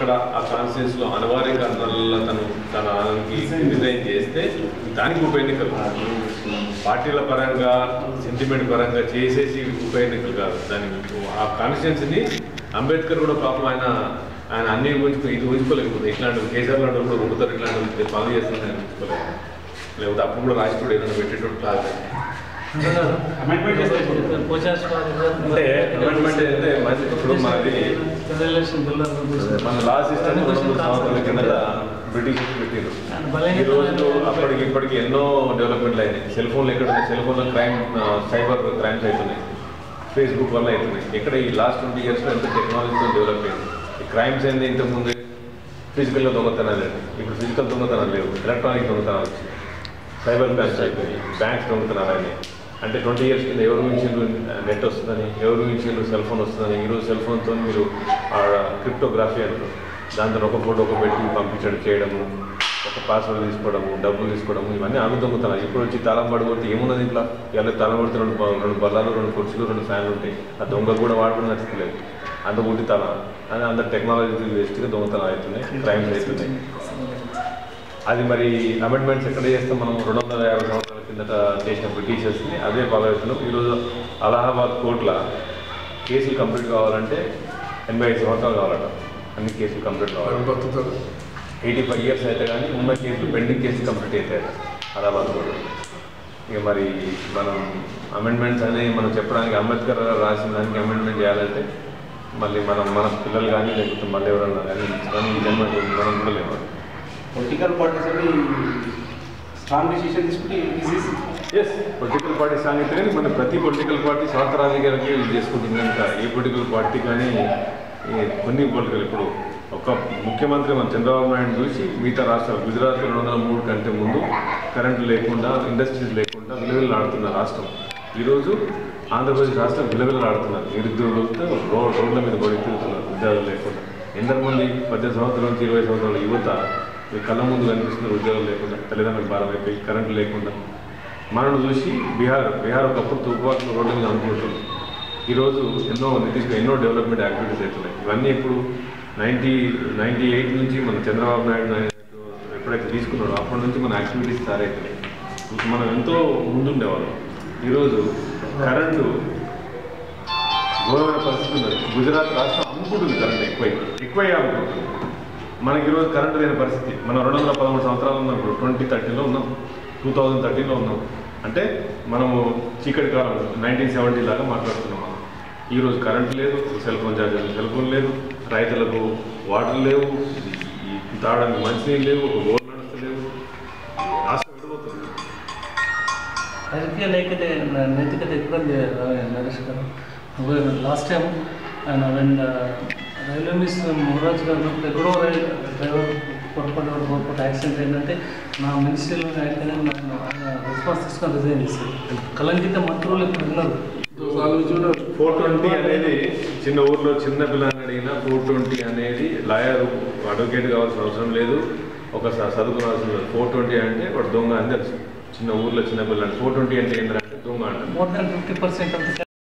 అక్కడ ఆ కాన్స్టిట్యూన్సీలో అనివార్య కారణాల తనకి రిజైన్ చేస్తే దానికి ఉప ఎన్నికలు పార్టీల పరంగా సెంటిమెంట్ పరంగా చేసేసి ఉప ఎన్నికలు కాదు. దానికి ఆ కాన్స్టిట్యూన్సీని అంబేద్కర్ కూడా పాపం ఆయన అన్ని ఇది ఊహించుకోలేకపోతే ఇట్లాంటి కేసీఆర్ లాంటి కూడా ఉడతారు ఇట్లాంటి పనులు చేస్తుందని ఊహించుకోలేదు. లేకపోతే అప్పుడు కూడా రాష్ట్రుడు ఏదైనా పెట్టేటట్టు కాదు. అంటే అమెండ్మెంట్ అయితే మంచి ఇప్పుడు మనది మన లా సిస్టమ్ 200 సంవత్సరాల కింద బ్రిటిష్ పెట్టారు. ఈ రోజు అప్పటికి ఇప్పటికి ఎన్నో డెవలప్మెంట్లు అయినాయి. సెల్ ఫోన్లు ఎక్కడ ఉన్నాయి? సెల్ ఫోన్లో సైబర్ క్రైమ్స్ అవుతున్నాయి, ఫేస్బుక్ వల్ల అవుతున్నాయి. ఇక్కడ ఈ లాస్ట్ 20 yearsలో ఎంత టెక్నాలజీతో డెవలప్ అయింది. ఈ క్రైమ్స్ ఏంది? ఇంతకుముందు ఫిజికల్గా దొంగతనాలు లేదు, ఇప్పుడు ఫిజికల్ దొంగతనాలు లేవు, ఎలక్ట్రానిక్ దొంగతనాలు వచ్చింది, సైబర్ క్రైమ్స్ అయిపోయి బ్యాంక్స్ దొంగతనాలు అయినాయి. అంటే 20 years కింద ఎవరు ఊహించిండ్రు నెట్ వస్తుందని, ఎవరు ఊహించిండ్రు సెల్ ఫోన్ వస్తుందని. ఈరోజు సెల్ ఫోన్తో మీరు క్రిప్టోగ్రఫీ అంటారు, దాంతో ఒక ఫోటో పెట్టి పంపించడం చేయడము, ఒక పాస్వర్డ్ తీసుకోవడము, డబ్బులు తీసుకోవడము, ఇవన్నీ అవి దొంగతనాలు. ఇప్పుడు వచ్చి తాళం పడిపోతే ఏమున్నది ఇంట్లో? ఇలా తాళం పడితే 2 బల్లాలు, 2 కుర్చీలు, 2 ఫ్యాన్లు ఉంటాయి. ఆ దొంగ కూడా వాడుకుని నచ్చలేదు, అంత గుడ్డి తాళం అని అందరు టెక్నాలజీ వేస్ట్గా దొంగతనాలు అవుతున్నాయి, క్రైమ్స్ అవుతున్నాయి. అది మరి అమెండ్మెంట్స్ ఎక్కడ చేస్తాం మనం? 250 సంవత్సరాల కిందట చేసిన బ్రిటిషర్స్ని అదే ఫాలో అవుతున్నాం. ఈరోజు అలహాబాద్ కోర్టులో కేసులు కంప్లీట్ కావాలంటే 85 సంవత్సరాలు కావాలట. అన్ని కేసులు కంప్లీట్ కావాలి. 85 years అయితే కానీ ఉన్న కేసులు పెండింగ్ కేసులు కంప్లీట్ అవుతాయి అలహాబాద్ కోర్టు. ఇక మరి మనం అమెండ్మెంట్స్ అనేవి మనం చెప్పడానికి అంబేద్కర్ రాసిన దానికి అమెండ్మెంట్ చేయాలంటే మళ్ళీ మన పిల్లలు కానీ లేకపోతే మళ్ళీ ఎవరన్నా కానీ ఈ జన్మ మనం కూడా లేవు. పొలిటికల్ పార్టీస్ అని స్ట్రాంగ్ డిసిషన్ తీసుకుంటే పొలిటికల్ పార్టీ స్ట్రాంగ్ అయితే కానీ మన ప్రతి పొలిటికల్ పార్టీ స్వార్థ రాజకీయాలకి యూజ్ చేసుకుంటుంది కనుక ఏ పొలిటికల్ పార్టీ కానీ కొన్ని పొలిటికల్ ఇప్పుడు ఒక ముఖ్యమంత్రి మన చంద్రబాబు నాయుడు చూసి మిగతా రాష్ట్రాలు గుజరాత్ 203 కంటే ముందు కరెంటు లేకుండా ఇండస్ట్రీస్ లేకుండా విలువలాడుతున్న రాష్ట్రం. ఈరోజు ఆంధ్రప్రదేశ్ రాష్ట్రం విలువలాడుతున్నారు. నిరుద్యోగులతో రోడ్ల మీద పడి తిరుగుతున్నారు ఉద్యోగాలు లేకుండా. ఎంతమంది 18 సంవత్సరాల నుంచి 20 సంవత్సరాల యువత మీ కళ్ళ ముందు కనిపిస్తున్నారు ఉద్యోగాలు లేకుండా, తల్లిదండ్రులకు భారం అయిపోయి కరెంటు లేకుండా. మనల్ని చూసి బీహార్ ఒకప్పుడు తుపాకులు రోడ్ల మీద అనుకుంటున్నారు. ఈరోజు ఎన్నో డెవలప్మెంట్ యాక్టివిటీస్ అవుతున్నాయి. ఇవన్నీ ఇప్పుడు 98 నుంచి మన చంద్రబాబు నాయుడు ఎప్పుడైతే తీసుకున్నాడో అప్పటి నుంచి మన యాక్టివిటీస్ స్టార్ట్ అవుతున్నాయి. మనం ఎంతో ముందుండేవాళ్ళం. ఈరోజు కరెంటు ఘోరమైన పరిస్థితి ఉన్నది. గుజరాత్ రాష్ట్రం అమ్ముకుంటుంది కరెంట్ ఎక్కువ అమ్ముకుంటుంది. మనకి ఈరోజు కరెంటు లేని పరిస్థితి. మనం 213 సంవత్సరాలు ఉన్నాం, ఇప్పుడు 2013లో ఉన్నాం, 2013లో ఉన్నాం. అంటే మనము చీకటి కాలం 1970 లాగా మాట్లాడుతున్నాం. ఈరోజు కరెంటు లేదు, సెల్ ఫోన్ ఛార్జర్లు సెల్ ఫోన్ లేదు, రైతులకు వాటర్ లేవు, తాగడానికి మంచినీళ్ళు లేవు, ఒక బోర్లు నడుస్తలేవు. రాష్ట్రం విడిపోతుంది. రాజకీయ నైతికత ఎక్కడుంది నరేష్ గారు? లాస్ట్ టైం ఆయన రైల్వే మినిస్టర్ మురరాజ్ గారు ఎక్కడో డ్రైవర్ పొరపాటు యాక్సిడెంట్ ఏంటంటే నా మినిస్ట్రీలో అయితే రెస్పాన్స్ తీసుకొని రిజైన్ చేశారు. కలంకిత మంత్రులు ఇప్పుడు ఉన్నారు. 420 అనేది చిన్న ఊర్లో చిన్న పిల్లల్ని అడిగినా 420 అనేది లాయర్ అడ్వకేట్ కావాల్సిన అవసరం లేదు, ఒక చదువుకోవాల్సిన లేదు. 420 అంటే వాడు దొంగ అని తెలుసు. చిన్న ఊర్లో చిన్న పిల్లలు 420 అంటే ఏంటంటే దొంగ అంటే more than 50%